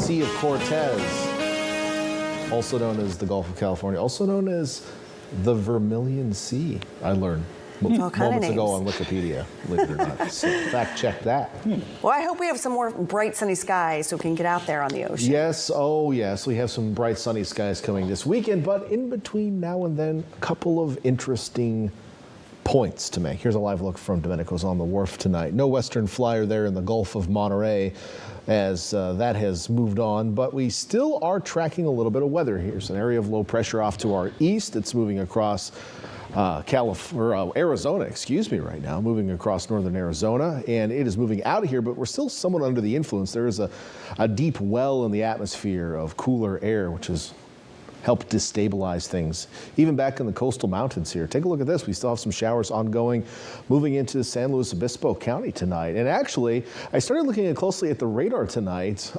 Sea of Cortez, also known as the Gulf of California, also known as the Vermilion Sea, I learned moments ago on Wikipedia, believe it or not. So fact check that. Well, I hope we have some more bright sunny skies so we can get out there on the ocean. Yes, oh yes, we have some bright sunny skies coming this weekend, but in between now and then, a couple of interesting points to make. Here's a live look from Domenico's on the wharf tonight. No Western Flyer there in the Gulf of Monterey as that has moved on, but we still are tracking a little bit of weather. Here's an area of low pressure off to our east. It's moving across Arizona, right now, moving across northern Arizona, and it is moving out of here, but we're still somewhat under the influence. There is a deep well in the atmosphere of cooler air, which has helped destabilize things, even back in the coastal mountains here. Take a look at this. We still have some showers ongoing, moving into San Luis Obispo County tonight. And actually, I started looking closely at the radar tonight,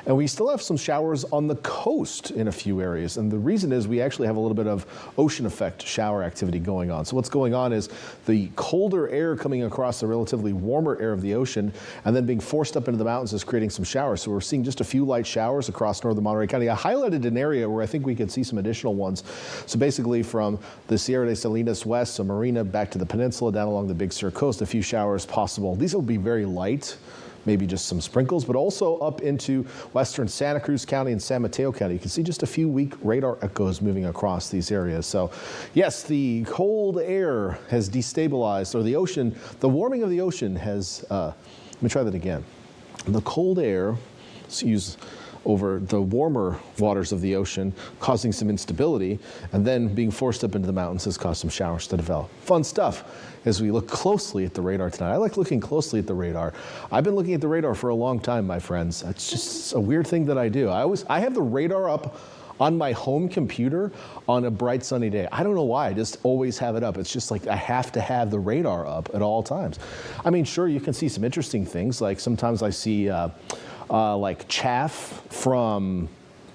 and we still have some showers on the coast in a few areas. And the reason is we actually have a little bit of ocean effect shower activity going on. So what's going on is the colder air coming across the relatively warmer air of the ocean and then being forced up into the mountains is creating some showers. So we're seeing just a few light showers across northern Monterey County. I highlighted an area where I think we could see some additional ones. So basically from the Sierra de Salinas west, so Marina back to the peninsula, down along the Big Sur coast, a few showers possible. These will be very light, maybe just some sprinkles, but also up into western Santa Cruz County and San Mateo County. You can see just a few weak radar echoes moving across these areas. So yes, the cold air has destabilized, or the ocean, the warming of the ocean has, let me try that again. The cold air, let's use over the warmer waters of the ocean, causing some instability, and then being forced up into the mountains has caused some showers to develop. Fun stuff as we look closely at the radar tonight. I like looking closely at the radar. I've been looking at the radar for a long time, my friends. It's just a weird thing that I do. I have the radar up on my home computer on a bright sunny day. I don't know why, I just always have it up. It's just like I have to have the radar up at all times. I mean, sure, you can see some interesting things, like sometimes I see like chaff from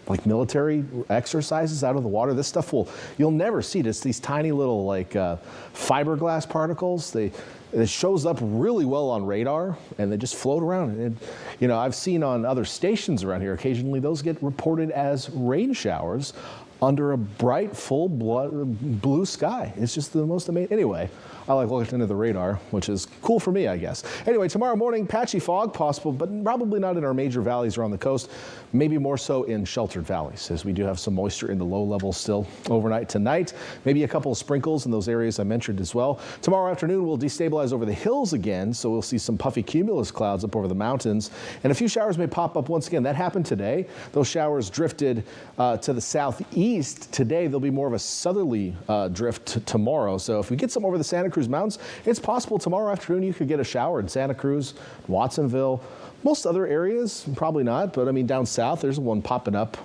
like military exercises out of the water. This stuff you'll never see it. It's these tiny little like fiberglass particles. It shows up really well on radar and they just float around. And you know, I've seen on other stations around here, occasionally those get reported as rain showers under a bright, full blue sky. It's just the most amazing. Anyway, I like looking into the radar, which is cool for me, I guess. Anyway, tomorrow morning, patchy fog possible, but probably not in our major valleys around the coast. Maybe more so in sheltered valleys, as we do have some moisture in the low levels still overnight tonight. Maybe a couple of sprinkles in those areas I mentioned as well. Tomorrow afternoon, we'll destabilize over the hills again, so we'll see some puffy cumulus clouds up over the mountains, and a few showers may pop up once again. That happened today. Those showers drifted to the southeast today. There'll be more of a southerly drift tomorrow. So if we get some over the Santa Cruz Mountains, it's possible tomorrow afternoon you could get a shower in Santa Cruz, Watsonville. Most other areas, probably not, but I mean down south, there's one popping up,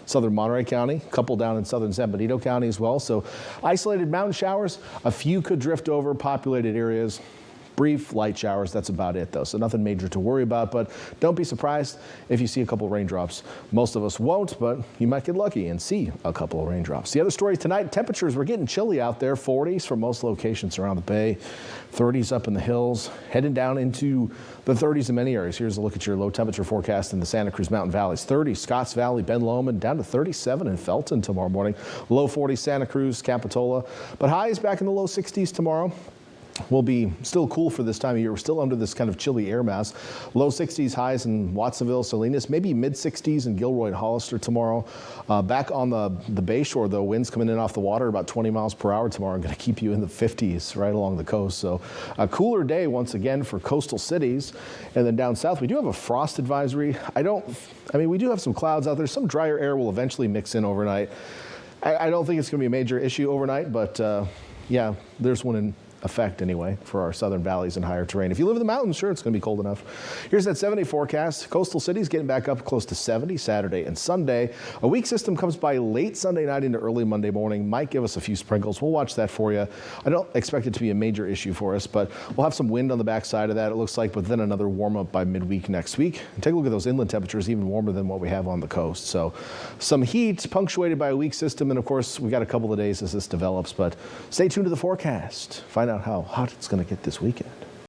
southern Monterey County, a couple down in southern San Benito County as well. So isolated mountain showers, a few could drift over populated areas. Brief light showers, that's about it though. So nothing major to worry about, but don't be surprised if you see a couple raindrops. Most of us won't, but you might get lucky and see a couple of raindrops. The other story tonight, temperatures, we're getting chilly out there, 40s for most locations around the bay, 30s up in the hills, heading down into the 30s in many areas. Here's a look at your low temperature forecast in the Santa Cruz Mountain Valleys. 30 Scotts Valley, Ben Lomond, down to 37 in Felton tomorrow morning. Low 40 Santa Cruz, Capitola, but highs back in the low 60s tomorrow. Will be still cool for this time of year. We're still under this kind of chilly air mass. Low 60s highs in Watsonville, Salinas, maybe mid 60s in Gilroy and Hollister tomorrow. Back on the Bay Shore, though, winds coming in off the water about 20 miles per hour tomorrow. I'm going to keep you in the 50s right along the coast. So a cooler day once again for coastal cities. And then down south, we do have a frost advisory. I mean, we do have some clouds out there. Some drier air will eventually mix in overnight. I don't think it's going to be a major issue overnight, but yeah, there's one in effect anyway for our southern valleys and higher terrain. If you live in the mountains, sure, it's going to be cold enough. Here's that 7-day forecast. Coastal cities getting back up close to 70 Saturday and Sunday. A weak system comes by late Sunday night into early Monday morning. Might give us a few sprinkles. We'll watch that for you. I don't expect it to be a major issue for us, but we'll have some wind on the backside of that, it looks like, but then another warm up by midweek next week. And take a look at those inland temperatures, even warmer than what we have on the coast. So some heat punctuated by a weak system, and of course we got a couple of days as this develops, but stay tuned to the forecast. Find out how hot it's going to get this weekend.